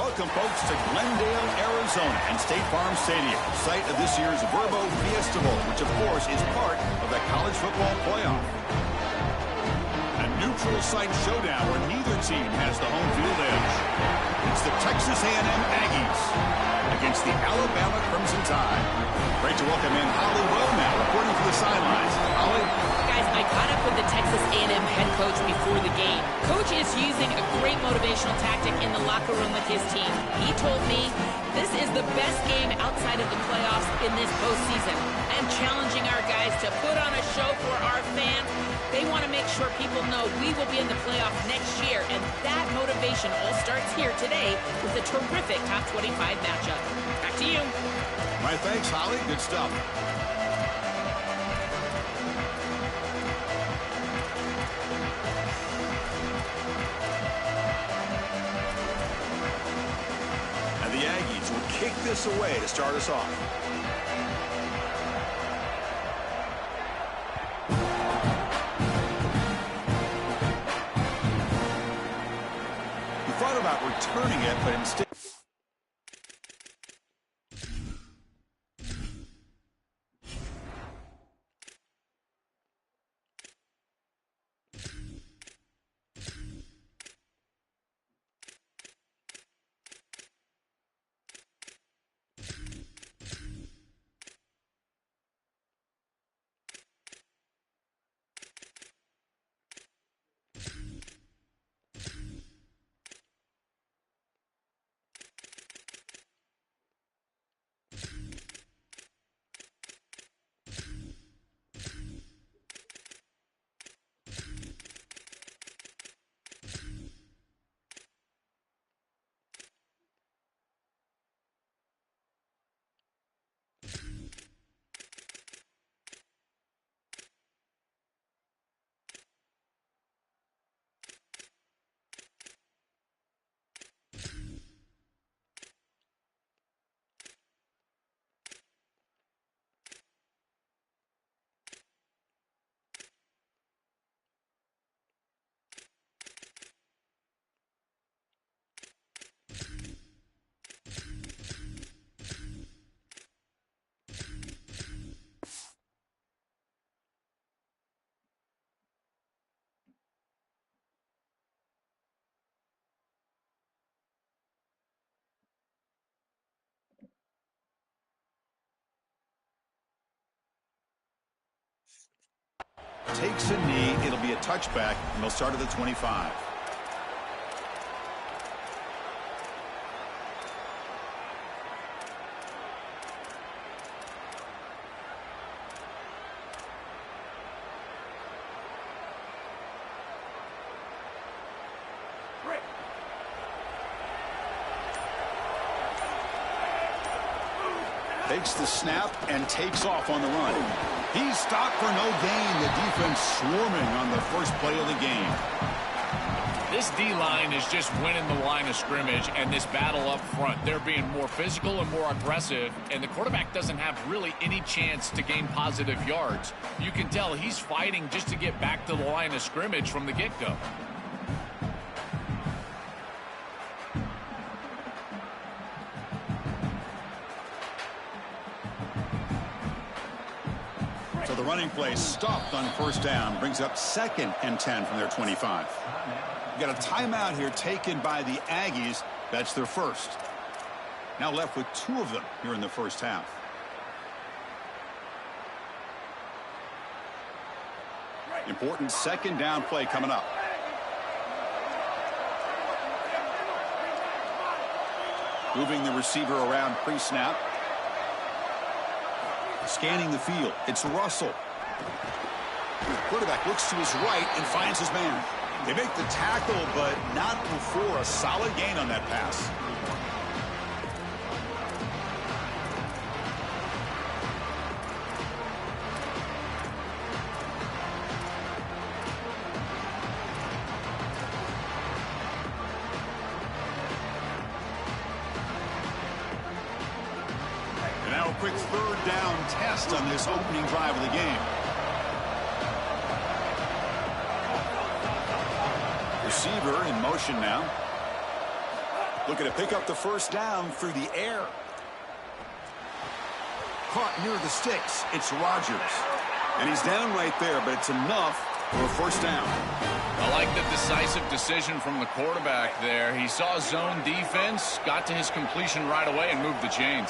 Welcome, folks, to Glendale, Arizona, and State Farm Stadium, site of this year's Verbo Fiesta Bowl, which, of course, is part of the college football playoff. A neutral site showdown where neither team has the home field edge. It's the Texas A&M Aggies against the Alabama Crimson Tide. Great to welcome in Holly Well reporting from the sidelines. Holly? Guys, I caught up with the Texas A&M head coach before the game. Coach is using a great motivational tactic in the locker room with his team. He told me this is the best game outside of the playoffs in this postseason. I'm challenging our guys to put on a show for our fans. They want to make sure people know we will be in the playoff next year, and that motivation all starts here today with a terrific top 25 matchup. Back to you. My thanks, Holly. Good stuff. And the Aggies will kick this away to start us off. Thought about returning it, but instead... takes a knee. It'll be a touchback, and they'll start at the 25. Takes the snap and takes off on the run. He's stopped for no gain. The defense swarming on the first play of the game. This D-line is just winning the line of scrimmage, and this battle up front. They're being more physical and more aggressive, and the quarterback doesn't have really any chance to gain positive yards. You can tell he's fighting just to get back to the line of scrimmage from the get-go. So the running play stopped on first down, brings up 2nd and 10 from their 25. Got a timeout here taken by the Aggies. That's their first. Now left with 2 of them here in the first half. Important 2nd down play coming up. Moving the receiver around pre-snap. Scanning the field. It's Russell. The quarterback looks to his right and finds his man. They make the tackle, but not before a solid gain on that pass. And now a quick 3rd down test on this opening drive of the game. Receiver in motion now. Looking to pick up the first down through the air. Caught near the sticks. It's Rodgers. And he's down right there, but it's enough for a first down. I like the decisive decision from the quarterback there. He saw zone defense, got to his completion right away, and moved the chains.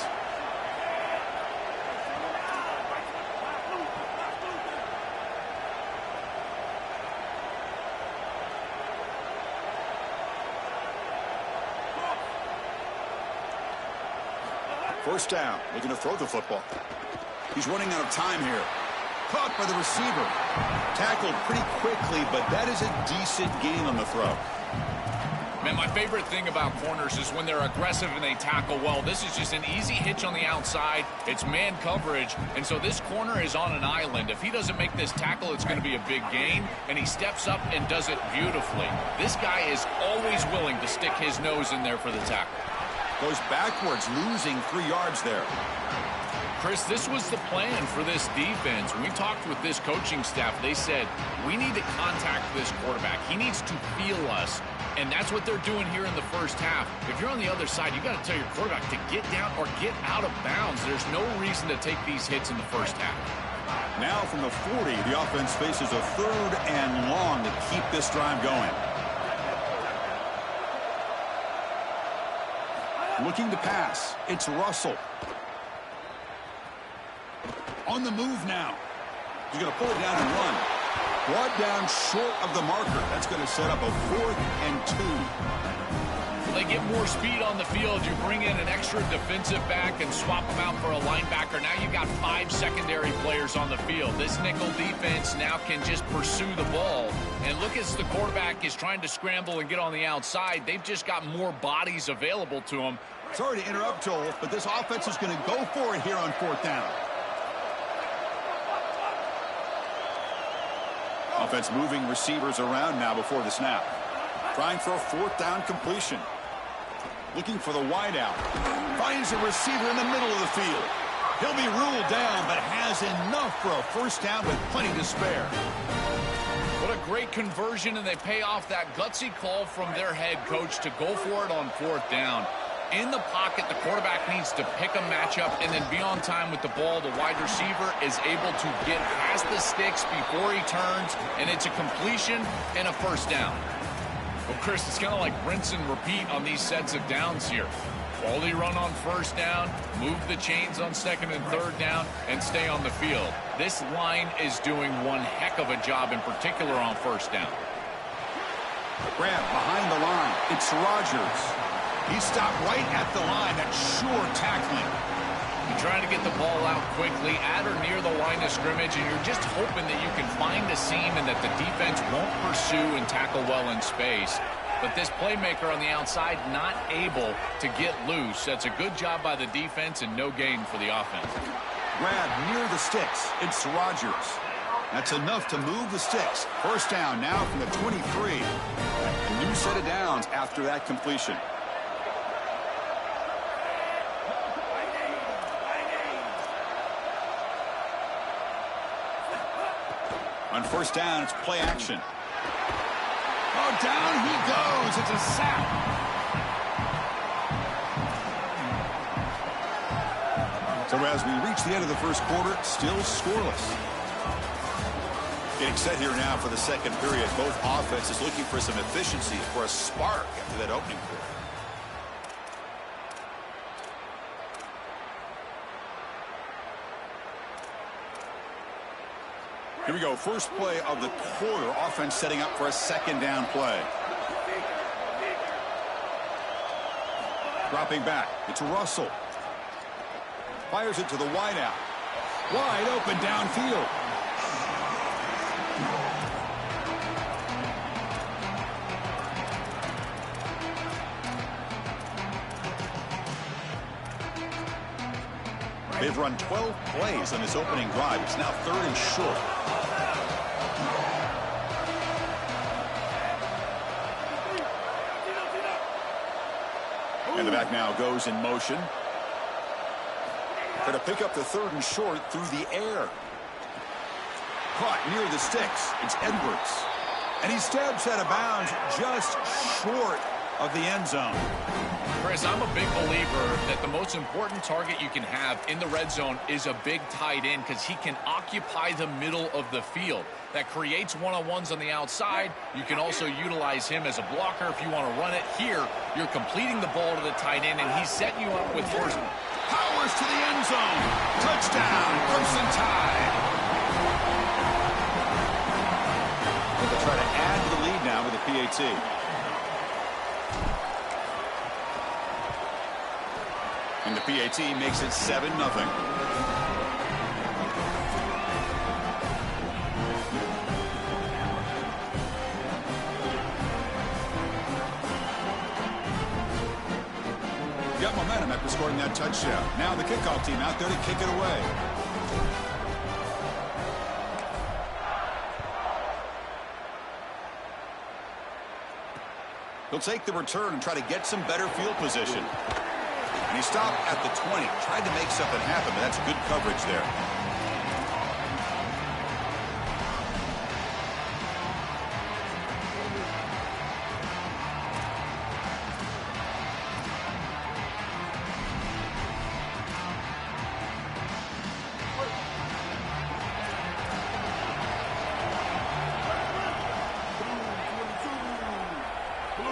First down, looking to throw the football. He's running out of time here. Caught by the receiver. Tackled pretty quickly, but that is a decent gain on the throw. Man, my favorite thing about corners is when they're aggressive and they tackle well. This is just an easy hitch on the outside. It's man coverage, and so this corner is on an island. If he doesn't make this tackle, it's going to be a big gain, and he steps up and does it beautifully. This guy is always willing to stick his nose in there for the tackle. Goes backwards, losing 3 yards there. Chris, this was the plan for this defense. When we talked with this coaching staff, they said, we need to contact this quarterback. He needs to feel us, and that's what they're doing here in the first half. If you're on the other side, you got to tell your quarterback to get down or get out of bounds. There's no reason to take these hits in the first half. Now from the 40, the offense faces a 3rd and long to keep this drive going. Looking to pass. It's Russell. On the move now. He's going to pull it down and run. Brought down short of the marker. That's going to set up a 4th and 2. Well, they get more speed on the field. You bring in an extra defensive back and swap them out for a linebacker. Now you've got 5 secondary players on the field. This nickel defense now can just pursue the ball. And look, as the quarterback is trying to scramble and get on the outside, they've just got more bodies available to them. Sorry to interrupt, Joel, but this offense is going to go for it here on 4th down. Offense moving receivers around now before the snap. Trying for a 4th down completion. Looking for the wideout. Finds a receiver in the middle of the field. He'll be ruled down, but has enough for a first down with plenty to spare. What a great conversion, and they pay off that gutsy call from their head coach to go for it on 4th down. In the pocket, the quarterback needs to pick a matchup and then be on time with the ball. The wide receiver is able to get past the sticks before he turns, and it's a completion and a first down. Well, Chris, it's kind of like rinse and repeat on these sets of downs here. Quality run on first down, move the chains on 2nd and 3rd down, and stay on the field. This line is doing one heck of a job, in particular on first down. Grab behind the line. It's Rodgers. He stopped right at the line. That's sure tackling. You're trying to get the ball out quickly at or near the line of scrimmage, and you're just hoping that you can find a seam and that the defense won't pursue and tackle well in space. But this playmaker on the outside not able to get loose. That's a good job by the defense and no gain for the offense. Grab near the sticks. It's Rodgers. That's enough to move the sticks. First down now from the 23. A new set of downs after that completion. On first down, it's play action. Oh, down he goes. It's a sack. So as we reach the end of the first quarter, still scoreless. Getting set here now for the second period. Both offenses looking for some efficiency, for a spark after that opening quarter. Here we go. First play of the quarter. Offense setting up for a 2nd down play. Dropping back. It's Russell. Fires it to the wideout. Wide open downfield. They've run 12 plays on this opening drive. It's now 3rd and short. And the back now goes in motion. Going to pick up the 3rd and short through the air. Caught near the sticks. It's Edwards. And he steps out of bounds just short of the end zone. Chris, I'm a big believer that the most important target you can have in the red zone is a big tight end because he can occupy the middle of the field. That creates one-on-ones on the outside. You can also utilize him as a blocker if you want to run it. Here, you're completing the ball to the tight end, and he's setting you up with first. Powers to the end zone. Touchdown, Crimson Tide. They'll try to add to the lead now with a PAT. And the PAT makes it 7-0. Got momentum after scoring that touchdown. Now the kickoff team out there to kick it away. He'll take the return and try to get some better field position. And he stopped at the 20. Tried to make something happen, but that's good coverage there.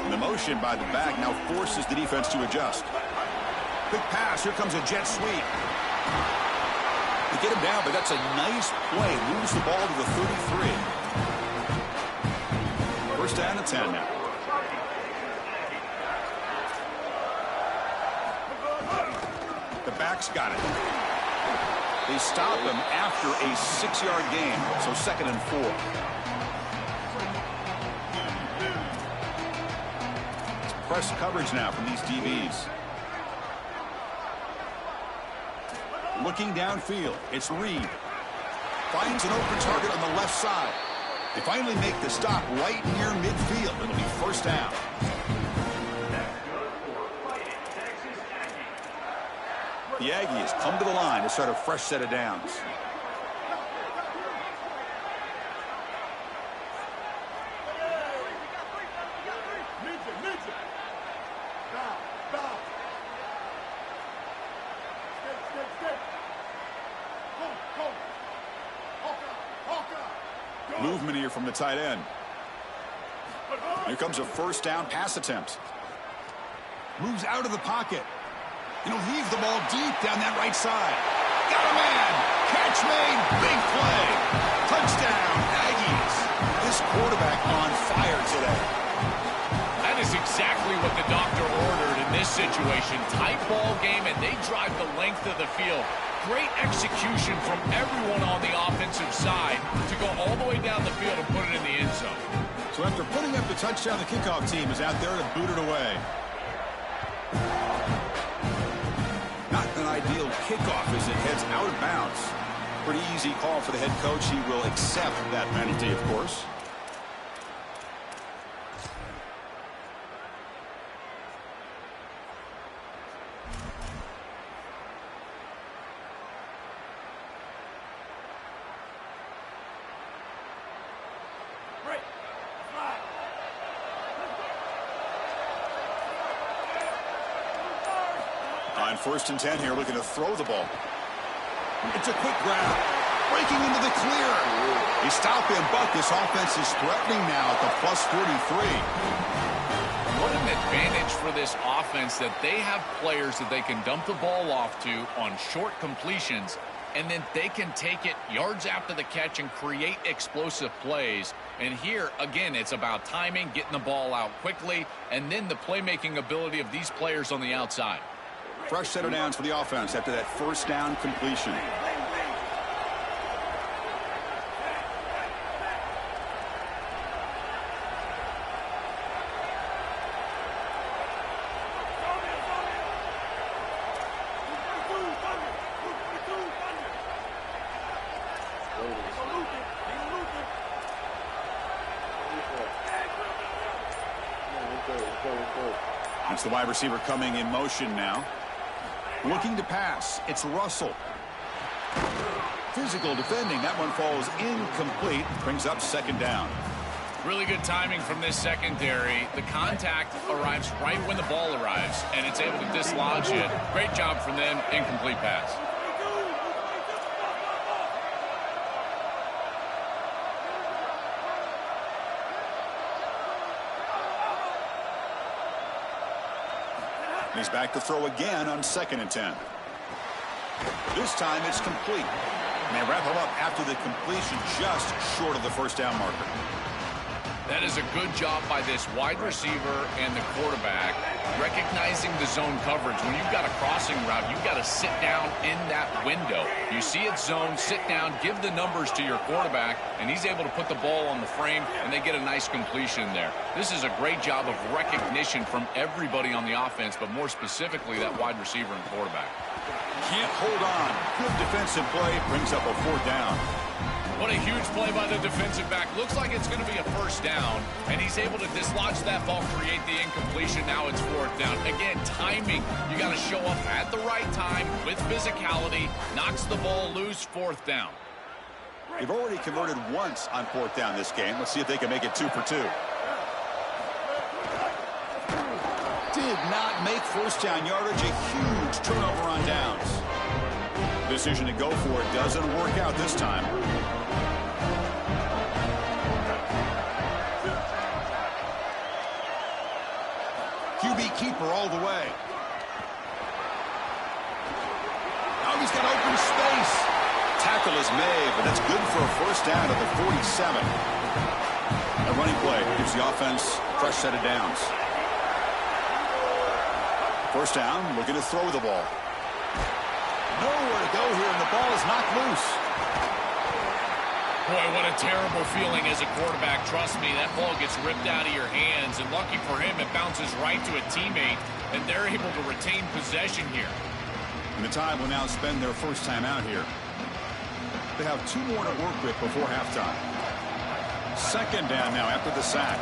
The motion by the back now forces the defense to adjust. Quick pass. Here comes a jet sweep. They get him down, but that's a nice play. Moves the ball to the 33. First down and 10 now. The back's got it. They stop him after a 6-yard gain, so 2nd and 4. It's press coverage now from these DBs. Looking downfield, it's Reed. Finds an open target on the left side. They finally make the stop right near midfield. It'll be first down. The Aggies come to the line to start a fresh set of downs. Movement here from the tight end. Here comes a first down pass attempt. Moves out of the pocket. And he'll heave the ball deep down that right side. Got a man. Catch made. Big play. Touchdown, Aggies. This quarterback on fire today. That is exactly what the doctor ordered in this situation. Tight ball game, and they drive the length of the field. Great execution from everyone on the offensive side to go all the way down the field and put it in the end zone. So after putting up the touchdown, the kickoff team is out there to boot it away. Not an ideal kickoff as it heads out of bounds. Pretty easy call for the head coach. He will accept that penalty, of course. On 1st and 10 here, looking to throw the ball. It's a quick grab. Breaking into the clear. They stop him, but this offense is threatening now at the plus 43. What an advantage for this offense that they have players that they can dump the ball off to on short completions, and then they can take it yards after the catch and create explosive plays. And here, again, it's about timing, getting the ball out quickly, and then the playmaking ability of these players on the outside. Fresh set of downs for the offense after that first down completion. It's the wide receiver coming in motion now. Looking to pass. It's Russell. Physical defending. That one falls incomplete. Brings up 2nd down. Really good timing from this secondary. The contact arrives right when the ball arrives, and it's able to dislodge it. Great job from them. Incomplete pass. He's back to throw again on 2nd and 10. This time it's complete. And they wrap him up after the completion just short of the first down marker. That is a good job by this wide receiver and the quarterback recognizing the zone coverage. When you've got a crossing route, you've got to sit down in that window. You see it zone, sit down, give the numbers to your quarterback, and he's able to put the ball on the frame, and they get a nice completion there. This is a great job of recognition from everybody on the offense, but more specifically that wide receiver and quarterback. Can't hold on. Good defensive play brings up a 4th down. What a huge play by the defensive back. Looks like it's going to be a first down, and he's able to dislodge that ball, create the incompletion. Now it's 4th down. Again, timing. You got to show up at the right time with physicality. Knocks the ball loose, 4th down. They've already converted once on 4th down this game. Let's see if they can make it 2 for 2. Did not make first down yardage. A huge turnover on downs. Decision to go for it doesn't work out this time. QB keeper all the way. Now he's got open space. Tackle is made, but that's good for a first down at the 47. A running play gives the offense a fresh set of downs. First down, looking to throw the ball. Nowhere to go here, and the ball is knocked loose. Boy, what a terrible feeling as a quarterback. Trust me, that ball gets ripped out of your hands, and lucky for him, it bounces right to a teammate, and they're able to retain possession here. And the Tide will now spend their first time out here. They have 2 more to work with before halftime. 2nd down now after the sack.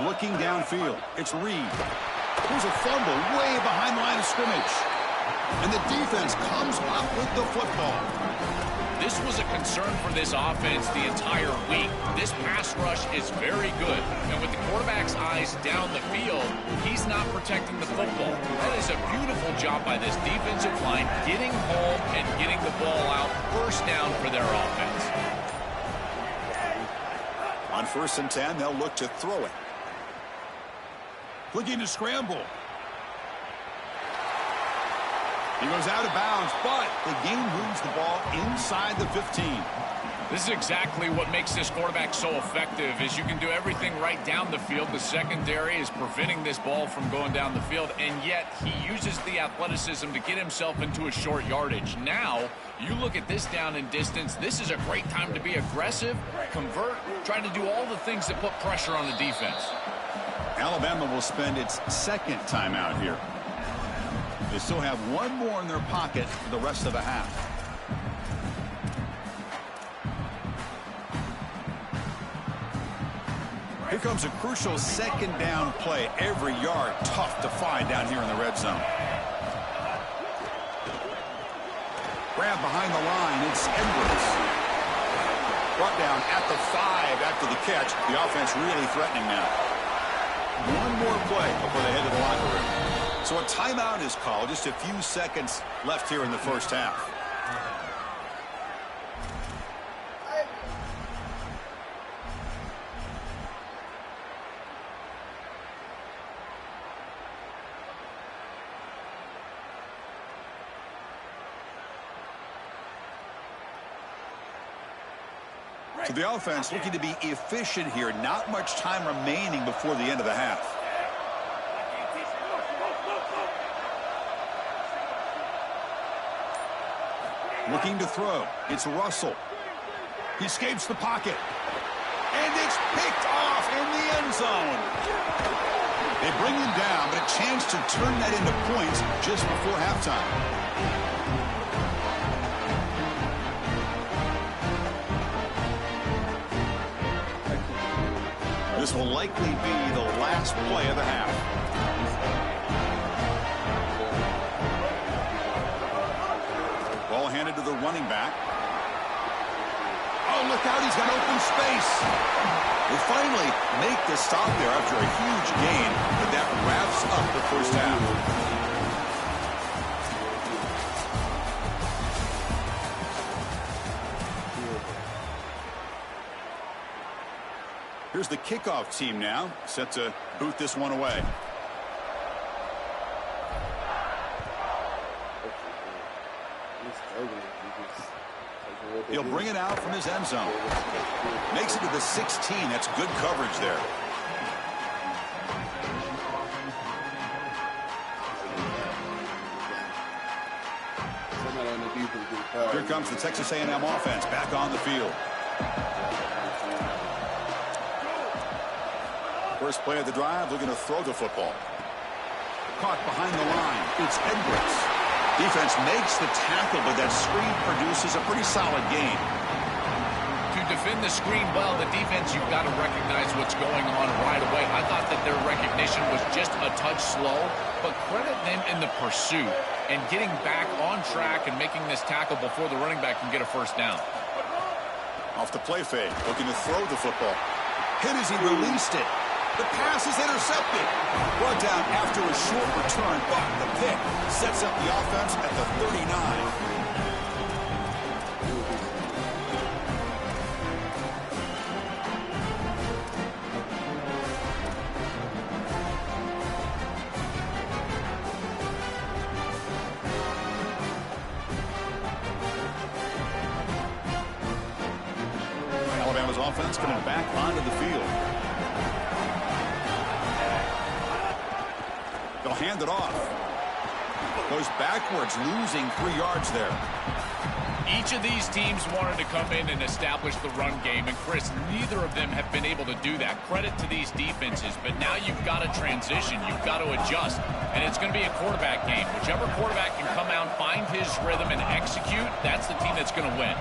Looking downfield, it's Reed. There's a fumble way behind the line of scrimmage. And the defense comes up with the football. This was a concern for this offense the entire week. This pass rush is very good. And with the quarterback's eyes down the field, he's not protecting the football. That is a beautiful job by this defensive line, getting home and getting the ball out. First down for their offense. On 1st and 10, they'll look to throw it. Looking to scramble. He goes out of bounds, but the game moves the ball inside the 15. This is exactly what makes this quarterback so effective, is you can do everything right down the field. The secondary is preventing this ball from going down the field, and yet he uses the athleticism to get himself into a short yardage. Now, you look at this down and distance, this is a great time to be aggressive, convert, trying to do all the things that put pressure on the defense. Alabama will spend its 2nd timeout here. They still have 1 more in their pocket for the rest of the half. Here comes a crucial 2nd down play. Every yard tough to find down here in the red zone. Grab behind the line. It's Edwards. Brought down at the 5 after the catch. The offense really threatening now. 1 more play before they head to the locker room. So a timeout is called. Just a few seconds left here in the first half. So the offense looking to be efficient here. Not much time remaining before the end of the half. Looking to throw. It's Russell. He escapes the pocket. And it's picked off in the end zone. They bring him down, but a chance to turn that into points just before halftime. This will likely be the last play of the half. running back. Oh, look out, he's got open space. They finally make the stop there after a huge gain, but that wraps up the first half. Here's the kickoff team now, set to boot this one away. He'll bring it out from his end zone. Makes it to the 16. That's good coverage there. Here comes the Texas A&M offense back on the field. First play of the drive, looking to throw the football. Caught behind the line. It's Edwards. Defense makes the tackle, but that screen produces a pretty solid gain. To defend the screen well, the defense, you've got to recognize what's going on right away. I thought that their recognition was just a touch slow, but credit them in the pursuit and getting back on track and making this tackle before the running back can get a first down. Off the play fake, looking to throw the football. Hit as he released it. The pass is intercepted. Brought down after a short return, but the pick sets up the offense at the 39. Alabama's offense coming back onto the field. They'll hand it off. Goes backwards, losing 3 yards there. Each of these teams wanted to come in and establish the run game, and Chris, neither of them have been able to do that. Credit to these defenses, but now you've got to transition. You've got to adjust, and it's going to be a quarterback game. Whichever quarterback can come out, find his rhythm, and execute, that's the team that's going to win.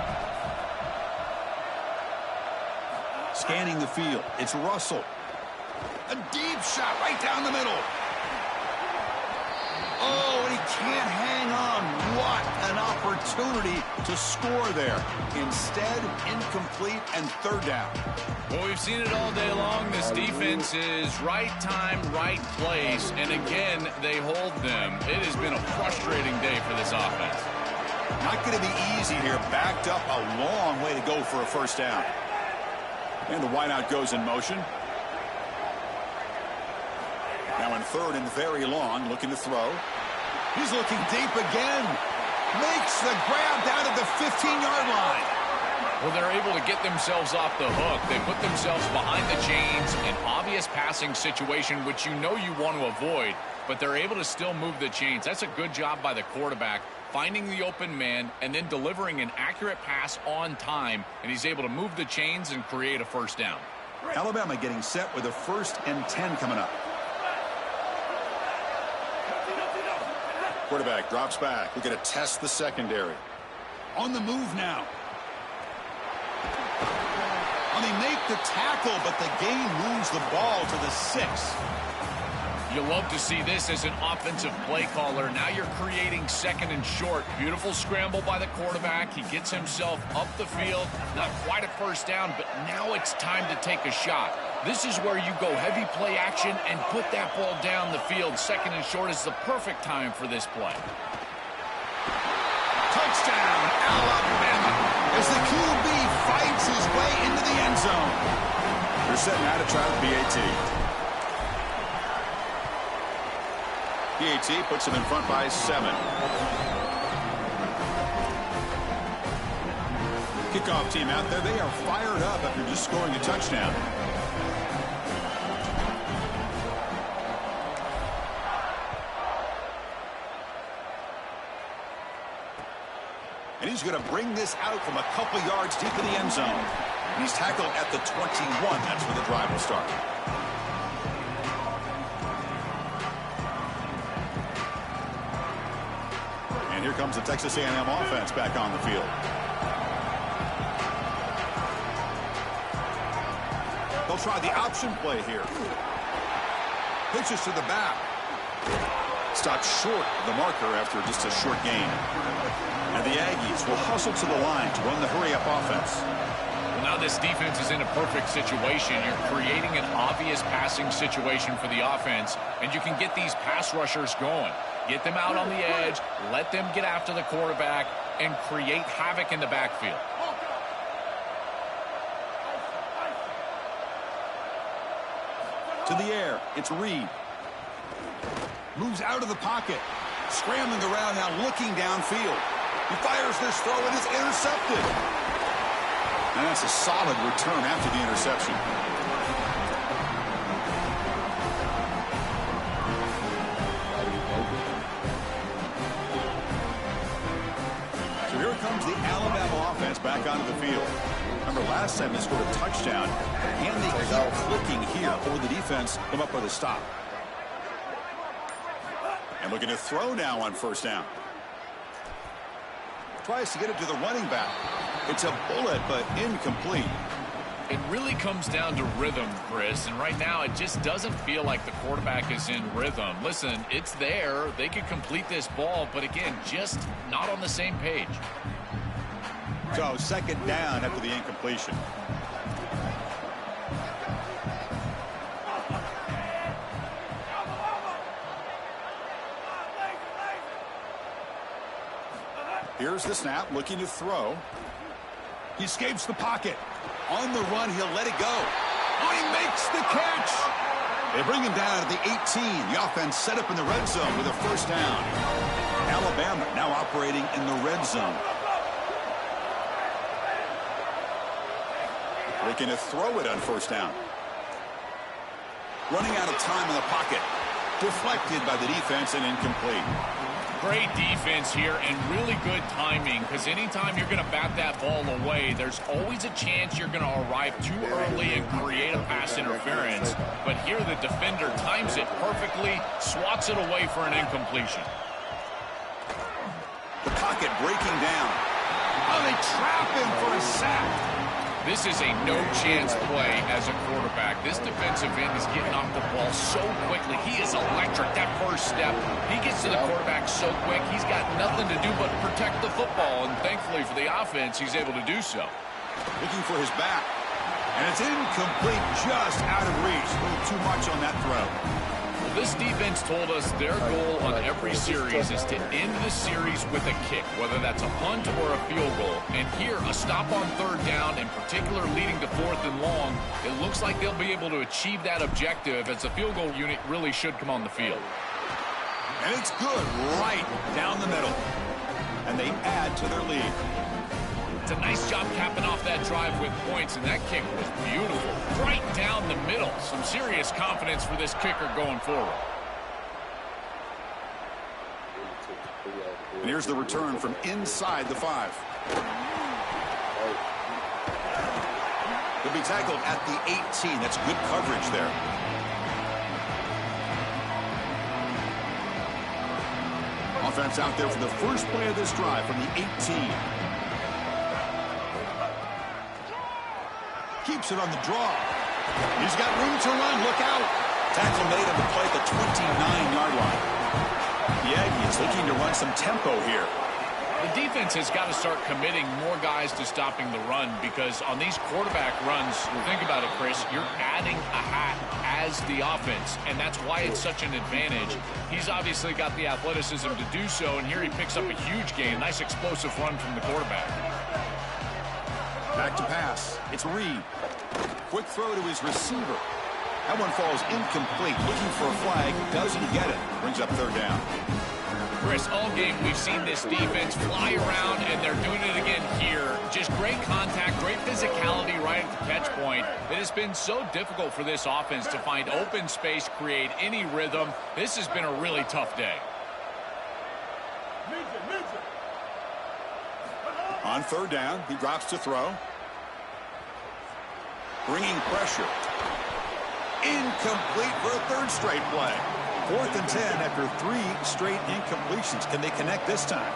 Scanning the field, it's Russell. A deep shot right down the middle. Oh, and he can't hang on. What an opportunity to score there. Instead, incomplete and third down. Well, we've seen it all day long. This defense is right time, right place. And again, they hold them. It has been a frustrating day for this offense. Not going to be easy here. Backed up a long way to go for a first down. And the wideout goes in motion. Now in third and very long, looking to throw. He's looking deep again. Makes the grab down at the 15-yard line. Well, they're able to get themselves off the hook. They put themselves behind the chains, an obvious passing situation, which you know you want to avoid, but they're able to still move the chains. That's a good job by the quarterback, finding the open man and then delivering an accurate pass on time, and he's able to move the chains and create a first down. Alabama getting set with a 1st and 10 coming up. Quarterback drops back. We're going to test the secondary. On the move now. Well, they make the tackle, but the game moves the ball to the 6. You love to see this as an offensive play caller. Now you're creating 2nd and short. Beautiful scramble by the quarterback. He gets himself up the field. Not quite a first down, but now it's time to take a shot. This is where you go heavy play action and put that ball down the field. 2nd and short is the perfect time for this play. Touchdown, Alabama, as the QB fights his way into the end zone. They're setting out to try the PAT. PAT puts him in front by 7. Kickoff team out there. They are fired up after just scoring a touchdown. And he's going to bring this out from a couple yards deep in the end zone. And he's tackled at the 21. That's where the drive will start. And here comes the Texas A&M offense back on the field. They'll try the option play here. Pitches to the back. stopped short of the marker after just a short gain. And the Aggies will hustle to the line to run the hurry-up offense. Well, now this defense is in a perfect situation. You're creating an obvious passing situation for the offense, and you can get these pass rushers going. Get them out on the edge, let them get after the quarterback, and create havoc in the backfield. To the air, it's Reed. Moves out of the pocket. Scrambling around now, looking downfield. He fires this throw and is intercepted. And that's a solid return after the interception. So here comes the Alabama offense back onto the field. Remember, last time they scored a touchdown. Can they keep clicking here, or the defense come up with a stop? And looking to throw now on first down. Tries to get it to the running back. It's a bullet, but incomplete. It really comes down to rhythm, Chris, and right now it just doesn't feel like the quarterback is in rhythm. Listen, it's there. They could complete this ball, but again, just not on the same page. So second down after the incompletion. Here's the snap, looking to throw. He escapes the pocket. On the run, he'll let it go. Oh, he makes the catch. They bring him down at the 18. The offense set up in the red zone with a first down. Alabama now operating in the red zone. Looking to throw it on first down. Running out of time in the pocket. Deflected by the defense and incomplete. Great defense here and really good timing, because anytime you're going to bat that ball away, there's always a chance you're going to arrive too early and create a pass interference. But here the defender times it perfectly, swats it away for an incompletion. The pocket breaking down. Oh, they trap him for a sack. This is a no-chance play as a quarterback. This defensive end is getting off the ball so quickly. He is electric. That first step, he gets to the quarterback so quick, he's got nothing to do but protect the football. And thankfully for the offense, he's able to do so. Looking for his back. And it's incomplete, just out of reach. A little too much on that throw. Well, this defense told us their goal on every series is to end the series with a kick, whether that's a punt or a field goal. And here, a stop on third down, in particular leading to fourth and long, it looks like they'll be able to achieve that objective, as the field goal unit really should come on the field. And it's good right down the middle. And they add to their lead. It's a nice job capping off that drive with points, and that kick was beautiful. Right down the middle. Some serious confidence for this kicker going forward. And here's the return from inside the 5. He'll be tackled at the 18. That's good coverage there. Offense out there for the first play of this drive from the 18. Keeps it on the draw. He's got room to run. Look out. Tackle made on the play at the 29-yard line. The Aggies looking to run some tempo here. The defense has got to start committing more guys to stopping the run, because on these quarterback runs, think about it, Chris, you're adding a hat as the offense, and that's why it's such an advantage. He's obviously got the athleticism to do so, and here he picks up a huge gain. Nice explosive run from the quarterback. Back to pass. It's Reed. Quick throw to his receiver. That one falls incomplete. Looking for a flag. Doesn't get it. Brings up third down. Chris, all game we've seen this defense fly around, and they're doing it again here. Just great contact, great physicality right at the catch point. It has been so difficult for this offense to find open space, create any rhythm. This has been a really tough day. On third down, he drops to throw. Bringing pressure. Incomplete for a third straight play. 4th and 10 after 3 straight incompletions. Can they connect this time?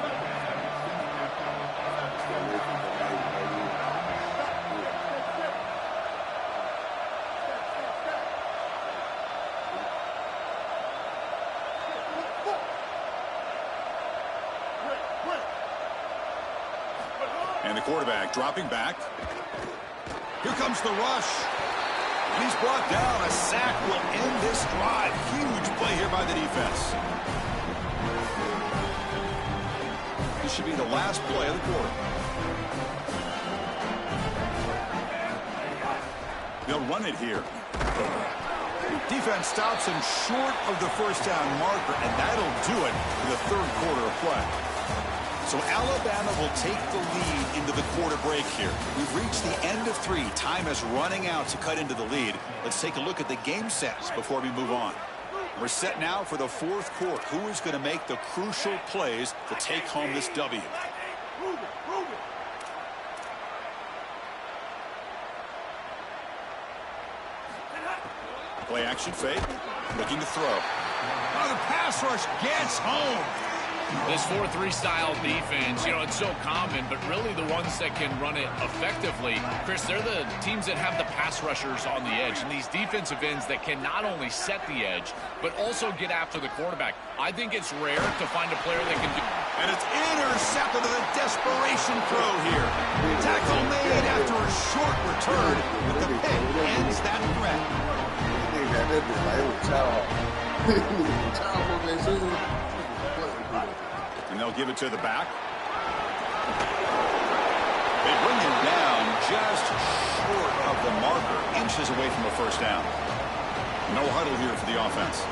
And the quarterback dropping back. Here comes the rush. And he's brought down. A sack will end this drive. Huge play here by the defense. This should be the last play of the quarter. They'll run it here. Defense stops him short of the first down marker, and that'll do it for the third quarter of play. So Alabama will take the lead into the quarter break here. We've reached the end of 3. Time is running out to cut into the lead. Let's take a look at the game sets before we move on. We're set now for the fourth quarter. Who is going to make the crucial plays to take home this W? Play action fake. Looking to throw. Oh, the pass rush gets home. This 4-3 style defense, it's so common, but really the ones that can run it effectively, Chris, they're the teams that have the pass rushers on the edge, and these defensive ends that can not only set the edge, but also get after the quarterback. I think it's rare to find a player that can do. And it's intercepted with a desperation throw here. Tackle made after a short return, but the pick ends that threat. And they'll give it to the back. They bring him down just short of the marker, inches away from a first down. No huddle here for the offense.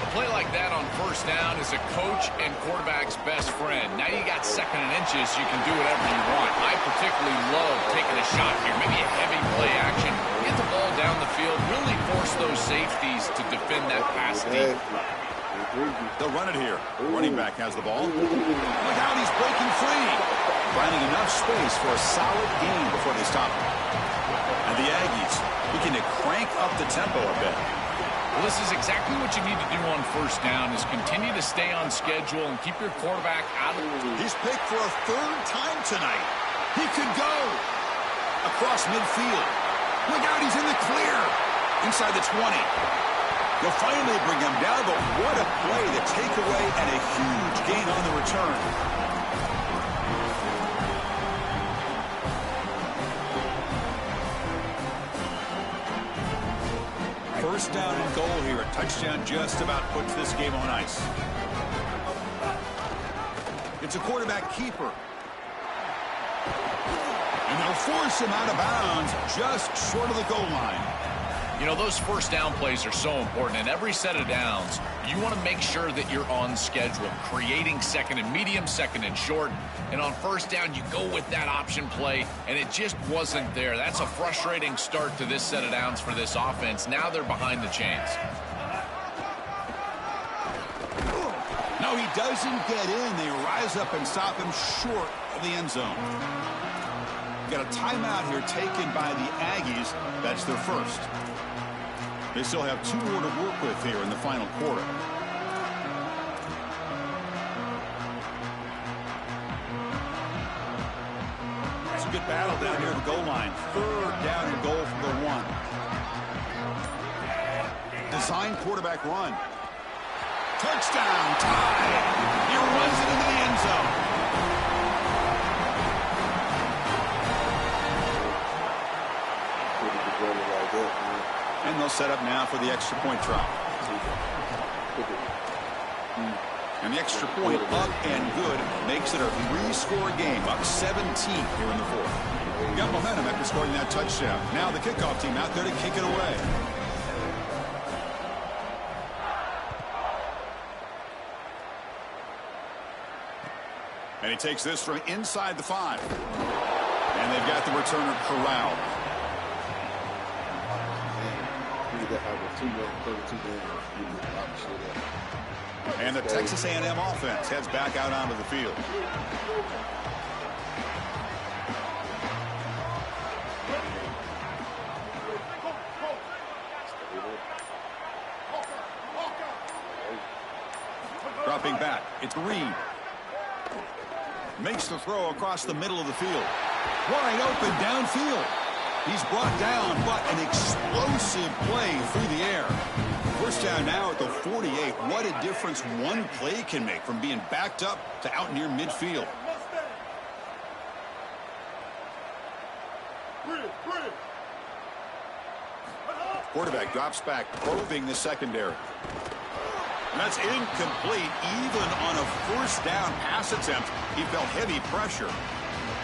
A play like that on first down is a coach and quarterback's best friend. Now you got second and inches, you can do whatever you want. I particularly love taking a shot here, maybe a heavy play action. Get the ball down the field, really force those safeties to defend that pass deep. They'll run it here. Running back has the ball. Look out, he's breaking free. Finding enough space for a solid gain before they stop him. And the Aggies looking to crank up the tempo a bit. Well, this is exactly what you need to do on first down, is continue to stay on schedule and keep your quarterback out of the... He's picked for a third time tonight. He could go across midfield. Look out, he's in the clear. Inside the 20. They'll finally bring him down, but what a play, the takeaway, and a huge gain on the return. First down and goal here. A touchdown just about puts this game on ice. It's a quarterback keeper. And they'll force him out of bounds just short of the goal line. Those first down plays are so important. In every set of downs, you want to make sure that you're on schedule, creating second and medium, second and short. And on first down, you go with that option play, and it just wasn't there. That's a frustrating start to this set of downs for this offense. Now they're behind the chains. No, he doesn't get in. They rise up and stop him short of the end zone. Got a timeout here taken by the Aggies. That's their first. They still have 2 more to work with here in the final quarter. It's a good battle down here at the goal line. Third down and goal from the 1. Design quarterback run. Touchdown, tie. He runs it into the end zone. And they'll set up now for the extra point try. And the extra point up and good makes it a 3-score game, up 17 here in the fourth. Got momentum after scoring that touchdown. Now the kickoff team out there to kick it away. And he takes this from inside the 5. And they've got the returner corralled. And the Texas A&M offense heads back out onto the field. Dropping back, it's Reed. Makes the throw across the middle of the field. Wide open downfield. He's brought down, but an explosive play through the air. First down now at the 48. What a difference one play can make from being backed up to out near midfield. Quarterback drops back, probing the secondary. And that's incomplete. Even on a first down pass attempt, he felt heavy pressure.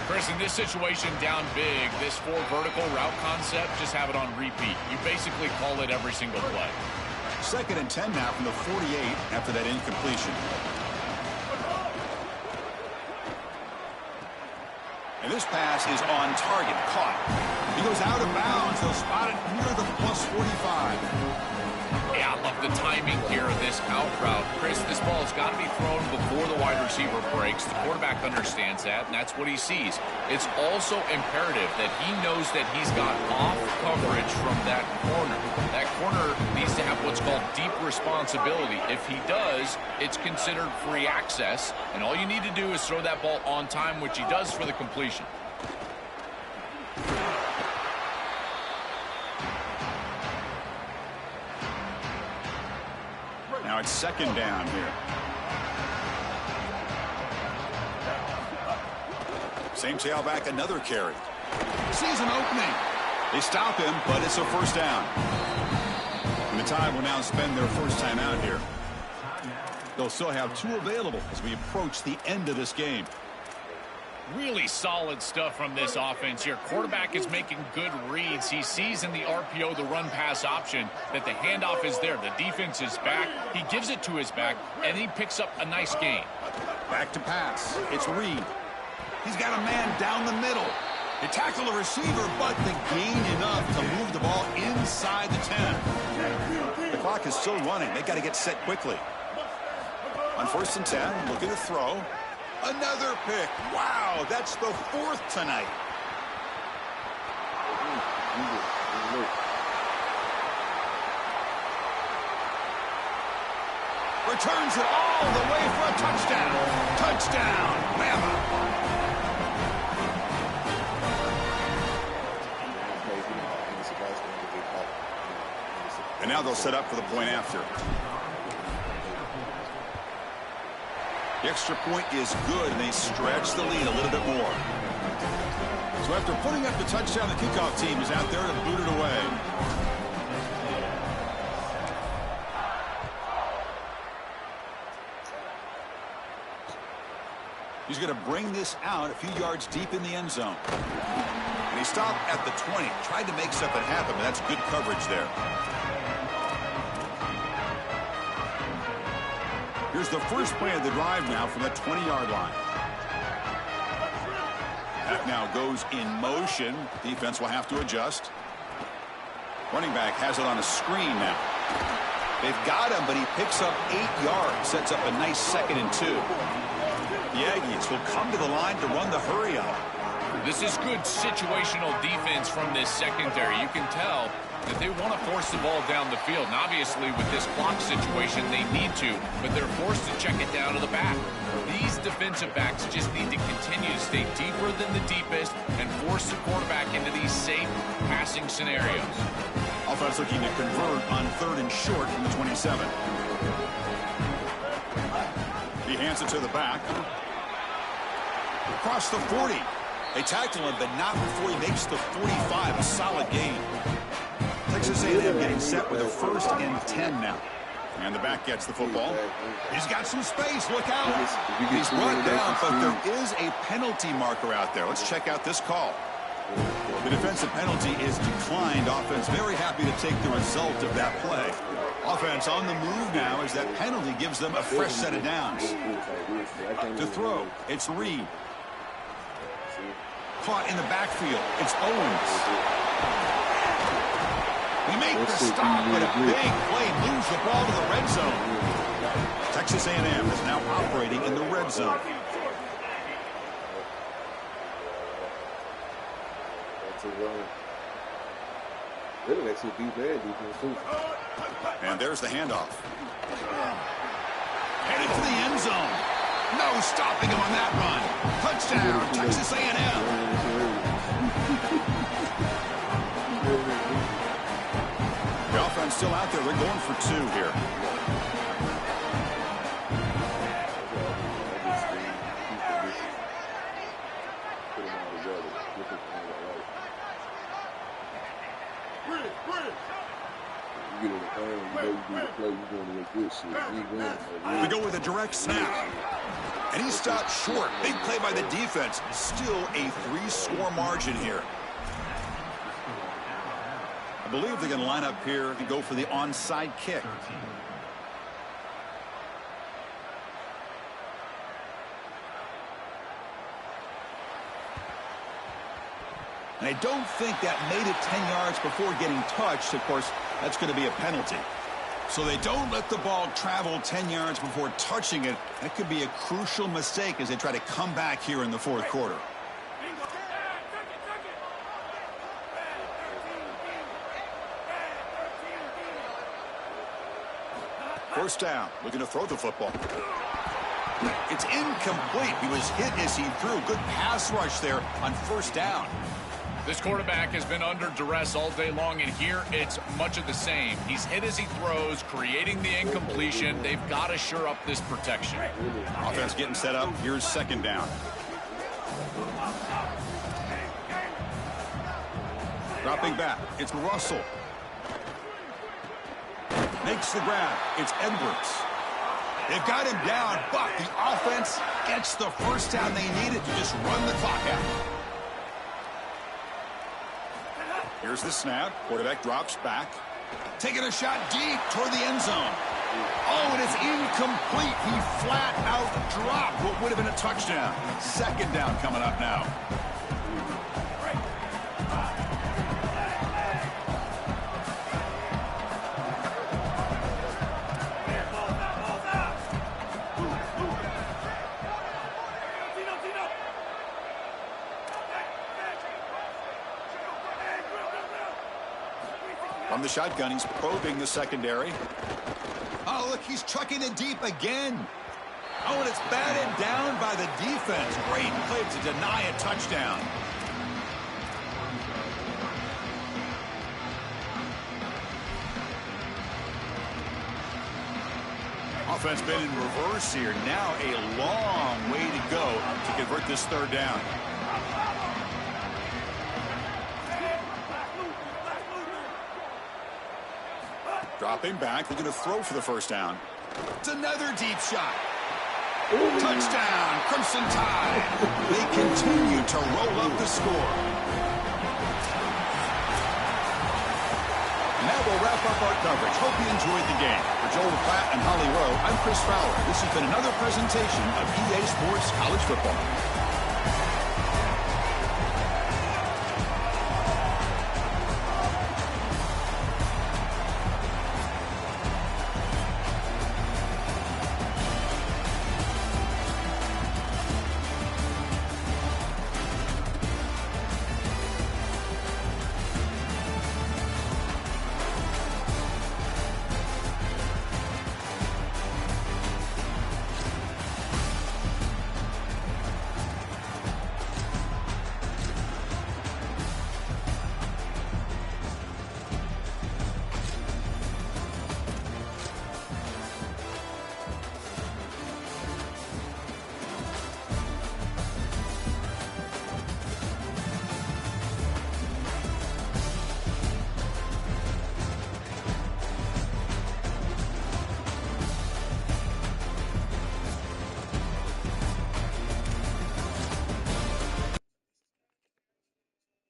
Chris, in this situation down big, this 4 vertical route concept, just have it on repeat. You basically call it every single play. 2nd and 10 now from the 48 after that incompletion. And this pass is on target, caught. He goes out of bounds. They'll spot it near the plus 45. Yeah, I love the timing here of this out route. Chris, this ball has got to be thrown before the wide receiver breaks. The quarterback understands that, and that's what he sees. It's also imperative that he knows that he's got off coverage from that corner. That corner needs to have what's called deep responsibility. If he does, it's considered free access, and all you need to do is throw that ball on time, which he does for the completion. Now it's 2nd down here. Same tailback, another carry. Sees an opening. They stop him, but it's a first down. And the Tide will now spend their first time out here. They'll still have 2 available as we approach the end of this game. Really solid stuff from this offense here. Quarterback is making good reads. He sees in the RPO, the run-pass option, that the handoff is there. The defense is back. He gives it to his back, and he picks up a nice gain. Back to pass. It's Reed. He's got a man down the middle. They tackle the receiver, but the gain enough to move the ball inside the 10. The clock is still running. They got to get set quickly. On 1st and 10, looking to throw. Another pick. Wow, that's the 4th tonight. Returns it all the way for a touchdown. Touchdown, Bama. And now they'll set up for the point after. The extra point is good, and they stretch the lead a little bit more. So after putting up the touchdown, the kickoff team is out there to boot it away. He's going to bring this out a few yards deep in the end zone. And he stopped at the 20, tried to make something happen, but that's good coverage there. Here's the first play of the drive now from the 20-yard line. That now goes in motion. Defense will have to adjust. Running back has it on a screen now. They've got him, but he picks up 8 yards. Sets up a nice 2nd and 2. The Aggies will come to the line to run the hurry up. This is good situational defense from this secondary. You can tell that they want to force the ball down the field. And obviously, with this clock situation, they need to, but they're forced to check it down to the back. These defensive backs just need to continue to stay deeper than the deepest and force the quarterback into these safe passing scenarios. Offense looking to convert on 3rd and short from the 27. He hands it to the back. Across the 40. They tackle him, but not before he makes the 45. A solid gain. Texas A&M getting set with a 1st and 10 now. And the back gets the football. He's got some space. Look out. He's brought down, but there is a penalty marker out there. Let's check out this call. The defensive penalty is declined. Offense very happy to take the result of that play. Offense on the move now as that penalty gives them a fresh set of downs. To throw, it's Reed. Caught in the backfield. It's Owens. They make the stop, but a big play moves the ball to the red zone. Texas A&M is now operating in the red zone. And there's the handoff. Headed to the end zone. No stopping him on that run. Touchdown, Texas A&M. The offense still out there. They're going for 2 here. We go with a direct snap. And he stopped short. Big play by the defense. Still a 3-score margin here. I believe they're going to line up here and go for the onside kick. And I don't think that made it 10 yards before getting touched. Of course, that's going to be a penalty. So they don't let the ball travel 10 yards before touching it. That could be a crucial mistake as they try to come back here in the fourth quarter. First down, looking to throw the football. It's incomplete. He was hit as he threw. Good pass rush there on first down. This quarterback has been under duress all day long, and here it's much of the same. He's hit as he throws, creating the incompletion. They've got to shore up this protection. Offense getting set up. Here's second down. Dropping back. It's Russell. Makes the grab. It's Edwards. They've got him down, but the offense gets the first down they needed to just run the clock out. Here's the snap. Quarterback drops back. Taking a shot deep toward the end zone. Oh, and it's incomplete. He flat out dropped what would have been a touchdown. Second down coming up now. From the shotgun, he's probing the secondary. Oh, look, he's chucking it deep again. Oh, and it's batted down by the defense. Great play to deny a touchdown. Offense been in reverse here. Now a long way to go to convert this third down. Dropping back, they're going to throw for the first down. It's another deep shot. Touchdown, Crimson Tide. They continue to roll up the score. Now we'll wrap up our coverage. Hope you enjoyed the game. For Joel Platt and Holly Rowe, I'm Chris Fowler. This has been another presentation of EA Sports College Football.